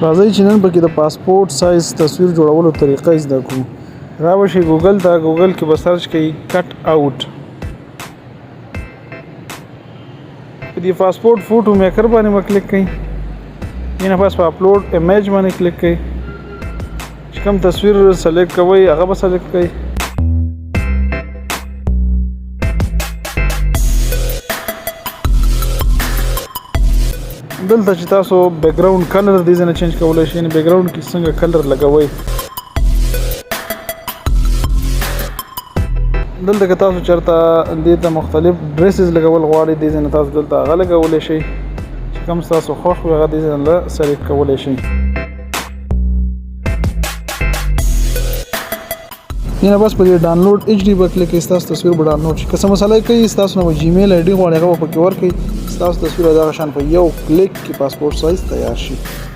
راځئ چې نن پکې د پاسپورت سایز تصویر جوړولو طریقه زده کړو. راوشئ ګوګل ته، ګوګل کې به سرچ کړئ کټ آوټ. په دې پاسپورت فوټو میکر باندې مو کلیک کړئ. ینه پس په اپلوډ امیج باندې کلیک کړئ. چې کوم تصویر سلیکټ کوئ هغه به سلیکټ کړئ. دلته چې تاسو بیک ګراوند کلر دې ځنه چینج کولای شئ، یعنی بیک ګراوند کې څنګه کلر لګوئ. دلته که تاسو چېرته دې ته مختلف ډریسز لګول غواړئ دې ځنه تاسو دلته هغه لګولی شئ. چې کوم ستاسو خوښ وي هغه دې ځنه سلیکټ کولی شئ. ینه بس په دې ډاونلوډ ایچ ډي به کلیک کړئ. ستاسو تصویر به ډاونلوډ شي. که څه مسئله کوي ستاسو نه به جیمیل آی ډي غواړي هغه به پکې ورکړئ. ستاسو تصویر دغه شان په یو کلیک کې پاسپورت سایز تیار شي.